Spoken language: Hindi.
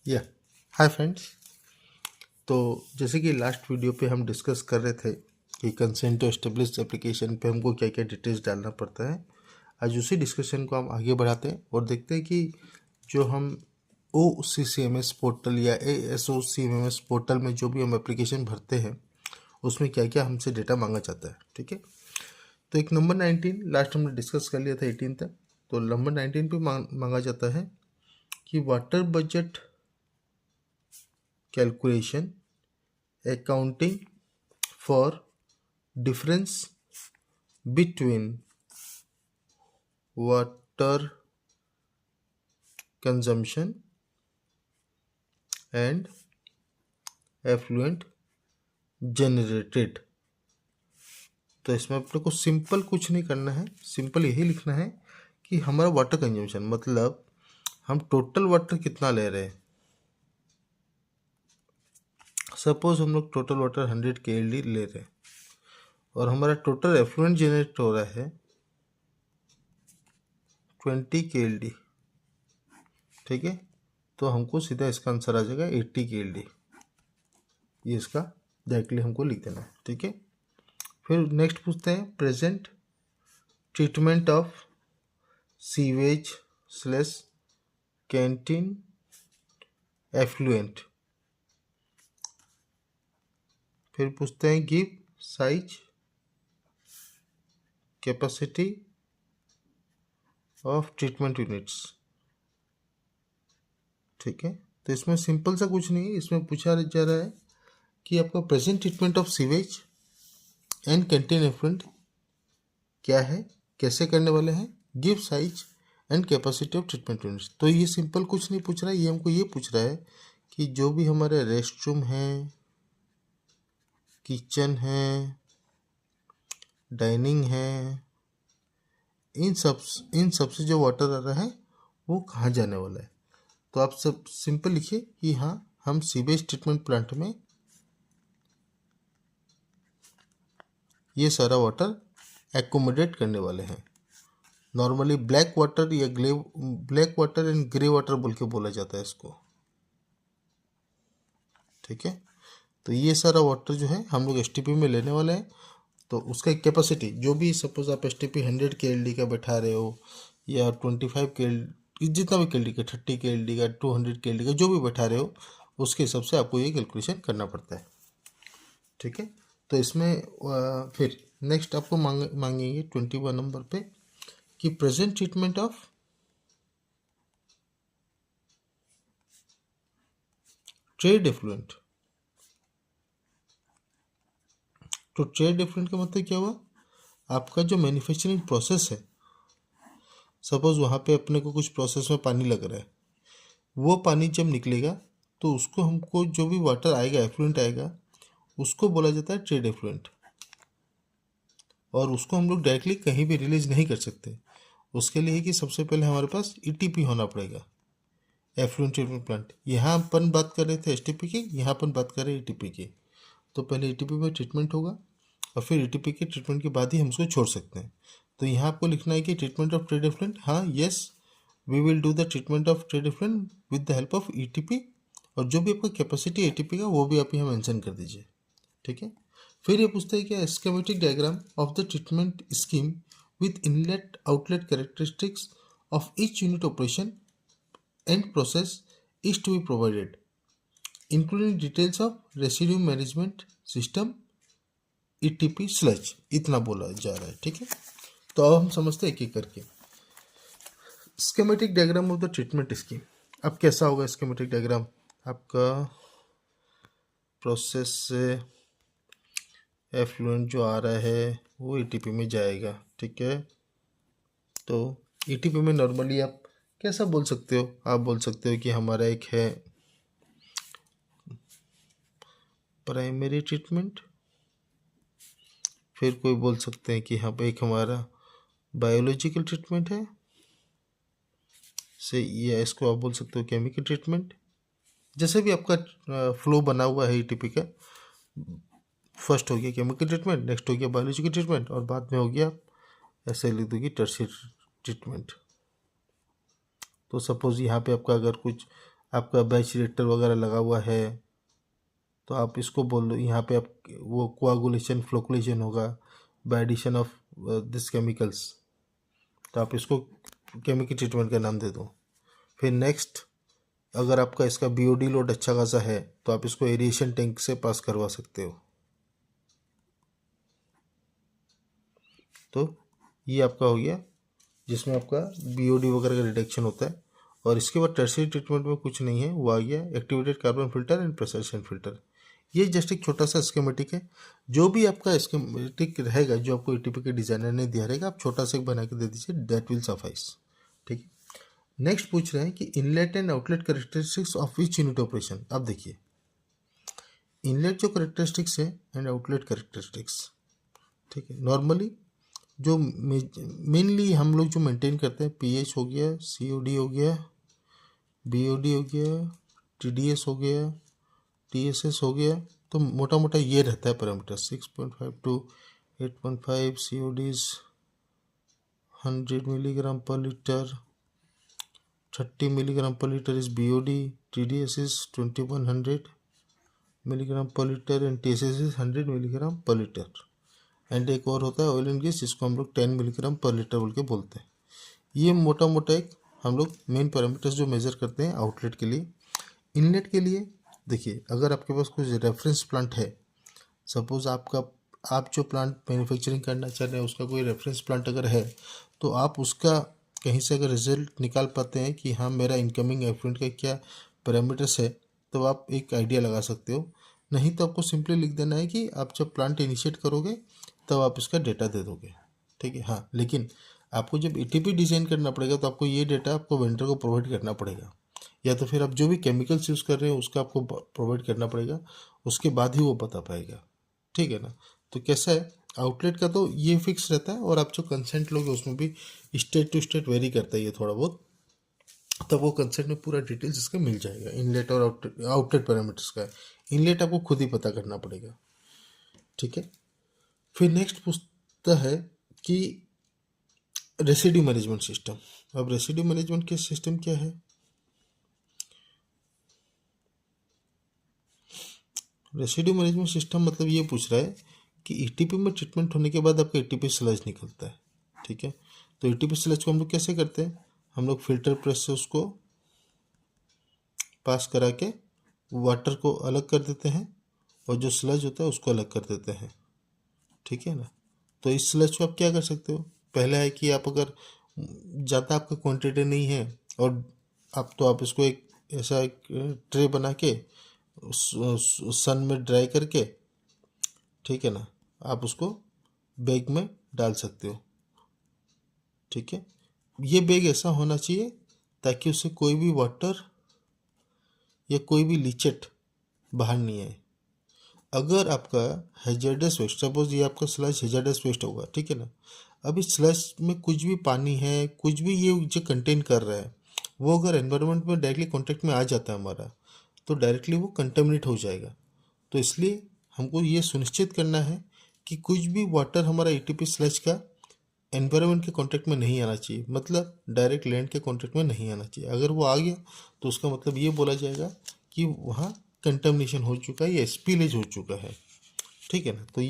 या हाय फ्रेंड्स। तो जैसे कि लास्ट वीडियो पे हम डिस्कस कर रहे थे कि कंसेंट टू एस्टेब्लिश एप्लीकेशन पे हमको क्या क्या डिटेल्स डालना पड़ता है। आज उसी डिस्कशन को हम आगे बढ़ाते हैं और देखते हैं कि जो हम OCCMS पोर्टल या ASOCMS पोर्टल में जो भी हम एप्लीकेशन भरते हैं उसमें क्या क्या हमसे डेटा मांगा जाता है। ठीक है, तो एक नंबर 19 लास्ट हमने डिस्कस कर लिया था 18 तक। तो नंबर 19 पे मांगा जाता है कि water budget calculation accounting for difference between water consumption and effluent generated। तो इसमें अपने को सिंपल कुछ नहीं करना है, सिंपल यही लिखना है कि हमारा वाटर कंजम्पशन मतलब हम टोटल वाटर कितना ले रहे हैं। सपोज हम लोग टोटल वाटर 100 KLD ले रहे हैं और हमारा टोटल एफ्लुएंट जनरेट हो रहा है 20 KLD। ठीक है, तो हमको सीधा इसका आंसर आ जाएगा 80 KLD। ये इसका डायरेक्टली हमको लिख देना है। ठीक है, फिर नेक्स्ट पूछते हैं present treatment of sewage slash canteen effluent. फिर पूछते हैं give size capacity of treatment units. ठीक है, तो इसमें सिंपल सा कुछ नहीं है, इसमें पूछा जा रहा है कि आपका present treatment of sewage and canteen effluent क्या है, कैसे करने वाले हैं, give size and capacity of treatment units. तो ये सिंपल कुछ नहीं पूछ रहा है, ये हमको ये पूछ रहा है कि जो भी हमारे रेस्ट रूम है, किचन है, डाइनिंग है, इन सब से जो वाटर आ रहा है वो कहाँ जाने वाला है। तो आप सब सिंपल लिखिए कि हाँ हम सीवेज ट्रीटमेंट प्लांट में ये सारा वाटर एकोमोडेट करने वाले हैं। नॉर्मली ब्लैक वाटर या black water and grey water बोल के बोला जाता है इसको। ठीक है, तो ये सारा वाटर जो है हम लोग STP में लेने वाले हैं। तो उसका कैपेसिटी जो भी सपोज आप STP 100 KLD का बैठा रहे हो या 25 KLD जितना भी KLD का 30 KLD का 200 KLD का जो भी बैठा रहे हो उसके हिसाब से आपको ये कैलकुलेशन करना पड़ता है। ठीक है, तो इसमें फिर नेक्स्ट आपको मांगेंगे 21 नंबर पे कि present treatment of trade effluent. तो ट्रेड एफ्लुएंट का मतलब क्या हुआ, आपका जो मैन्युफैक्चरिंग प्रोसेस है, सपोज वहाँ पे अपने को कुछ प्रोसेस में पानी लग रहा है, वो पानी जब निकलेगा तो उसको हमको जो भी वाटर आएगा एफ्लुएंट आएगा उसको बोला जाता है ट्रेड एफ्लुएंट। और उसको हम लोग डायरेक्टली कहीं भी रिलीज नहीं कर सकते। उसके लिए कि सबसे पहले हमारे पास ETP होना पड़ेगा, एफ्लुएंट ट्रीटमेंट प्लांट। यहाँ अपन बात कर रहे थे STP की, यहाँ अपन बात कर रहे हैं ETP की। तो पहले ETP में ट्रीटमेंट होगा और फिर ETP के ट्रीटमेंट के बाद ही हम उसको छोड़ सकते हैं। तो यहाँ आपको लिखना है कि ट्रीटमेंट ऑफ ट्रेड एफ्लुएंट, हाँ yes we will do the treatment of trade effluent with the help of ETP। और जो भी आपका कैपेसिटी ATP का वो भी आप यहाँ मेंशन कर दीजिए। ठीक है, फिर ये पूछते हैं कि schematic diagram of the treatment scheme with inlet outlet characteristics of each unit operation and process is to be provided including details of residue management system ETP sludge. इतना बोला जा रहा है। ठीक है, तो अब हम समझते हैं एक एक करके schematic diagram of the treatment scheme. अब कैसा होगा स्कीमेटिक डायग्राम, आपका प्रोसेस से एफ्लुएंट जो आ रहा है वो ETP में जाएगा। ठीक है, तो ETP में नॉर्मली आप कैसा बोल सकते हो, आप बोल सकते हो कि हमारा एक है प्राइमरी ट्रीटमेंट, फिर कोई बोल सकते हैं कि यहाँ पे एक हमारा बायोलॉजिकल ट्रीटमेंट है से, या इसको आप बोल सकते हो केमिकल ट्रीटमेंट। जैसे भी आपका फ्लो बना हुआ है ETP का, फर्स्ट हो गया केमिकल ट्रीटमेंट, नेक्स्ट हो गया बायोलॉजिकल ट्रीटमेंट और बाद में हो गया ऐसे लिख दूँगी टर्शियरी ट्रीटमेंट। तो सपोज यहाँ पे आपका अगर कुछ आपका बैच रिएक्टर वगैरह लगा हुआ है तो आप इसको बोल दो, यहाँ पे आप वो कोआगुलेशन फ्लोकुलेशन होगा by addition of this chemicals, तो आप इसको केमिकल ट्रीटमेंट का नाम दे दो। फिर नेक्स्ट, अगर आपका इसका बीओडी लोड अच्छा खासा है तो आप इसको एरिएशन टैंक से पास करवा सकते हो। तो ये आपका हो गया जिसमें आपका बीओडी वगैरह का डिटेक्शन होता है। और इसके बाद टर्शियरी ट्रीटमेंट में कुछ नहीं है, वो आ गया activated carbon filter and pressurisation filter. ये जस्ट एक छोटा सा स्कीमेटिक है, जो भी आपका स्कीमेटिक रहेगा जो आपको एटीपी के डिजाइनर ने दिया रहेगा आप छोटा सा एक बना के दे दीजिए, दैट विल सफाइस। ठीक है, नेक्स्ट पूछ रहे हैं कि inlet and outlet characteristics of which unit operation. अब देखिए इनलेट जो करेक्टरिस्टिक्स है एंड आउटलेट करेक्टरिस्टिक्स, ठीक है, नॉर्मली जो मेनली हम लोग जो मेंटेन करते हैं पीएच हो गया, सीओडी हो गया, बीओडी हो गया, टीडीएस हो गया, टीएसएस हो गया, तो मोटा मोटा ये रहता है parameter 6.5 to 8.5, CODs 100 milligram per litre, 30 milligram per litre is BOD, TDS is 2100 milligram per litre and TSS is 100 milligram per litre. And एक और होता है ऑयल एंड गैस, जिसको हम लोग 10 मिलीग्राम पर लीटर बोल के बोलते हैं। ये मोटा मोटा एक हम लोग मेन पैरामीटर्स जो मेजर करते हैं आउटलेट के लिए। इनलेट के लिए देखिए, अगर आपके पास कुछ रेफरेंस प्लांट है, सपोज आप जो प्लांट मैन्युफैक्चरिंग करना चाह रहे हैं उसका कोई रेफरेंस प्लांट अगर है तो आप उसका कहीं से अगर रिजल्ट निकाल पाते हैं कि हाँ मेरा इनकमिंग एफ्लुएंट का क्या पैरामीटर्स है, तो आप एक आइडिया लगा सकते हो। नहीं तो आपको सिंपली लिख देना है कि आप जब प्लांट इनिशिएट करोगे तब आप इसका डेटा दे दोगे। ठीक है, हाँ, लेकिन आपको जब एटीपी डिज़ाइन करना पड़ेगा तो आपको ये डेटा आपको वेंडर को प्रोवाइड करना पड़ेगा, या तो फिर आप जो भी केमिकल्स यूज़ कर रहे हो उसका आपको प्रोवाइड करना पड़ेगा, उसके बाद ही वो बता पाएगा। ठीक है ना। तो कैसा है, आउटलेट का तो ये फिक्स रहता है, और आप जो कंसेंट लोगे उसमें भी स्टेट टू स्टेट वेरी करता है ये थोड़ा बहुत, तब वो कंसेंट में पूरा डिटेल्स इसका मिल जाएगा इनलेट और आउटलेट पैरामीटर्स का। इनलेट आपको खुद ही पता करना पड़ेगा। ठीक है, फिर नेक्स्ट पूछता है कि रेसिड्यू मैनेजमेंट सिस्टम। अब रेसिड्यू मैनेजमेंट के सिस्टम क्या है, रेसिड्यू मैनेजमेंट सिस्टम मतलब ये पूछ रहा है कि ईटीपी में ट्रीटमेंट होने के बाद आपका ईटीपी स्लज निकलता है। ठीक है, तो ईटीपी स्लज को हम लोग कैसे करते हैं, हम लोग फिल्टर प्रेस से उसको पास करा के वाटर को अलग कर देते हैं और जो स्लज होता है उसको अलग कर देते हैं। ठीक है ना। तो इस स्लज को आप क्या कर सकते हो, पहला है कि आप अगर ज़्यादा आपका क्वांटिटी नहीं है और आप इसको एक ऐसा एक ट्रे बना के सन में ड्राई करके, ठीक है ना, आप उसको बैग में डाल सकते हो। ठीक है, ये बैग ऐसा होना चाहिए ताकि उससे कोई भी वाटर या कोई भी लीचेट बाहर नहीं आए। अगर आपका हैजर्डस वेस्ट, सपोज ये आपका स्लज हैजर्डस वेस्ट होगा, ठीक है ना, अब इस स्लज में कुछ भी पानी है, कुछ भी ये जो कंटेन कर रहा है, वो अगर एनवायरनमेंट में डायरेक्टली कॉन्टेक्ट में आ जाता है हमारा, तो डायरेक्टली वो कंटेमिनेट हो जाएगा। तो इसलिए हमको ये सुनिश्चित करना है कि कुछ भी वाटर हमारा एटीपी स्लज का एनवायरनमेंट के कॉन्टेक्ट में नहीं आना चाहिए, मतलब डायरेक्ट लैंड के कॉन्टेक्ट में नहीं आना चाहिए। अगर वो आ गया तो उसका मतलब ये बोला जाएगा कि वहाँ कंटेमिनेशन हो चुका है या स्पिलेज हो चुका है। ठीक है ना। तो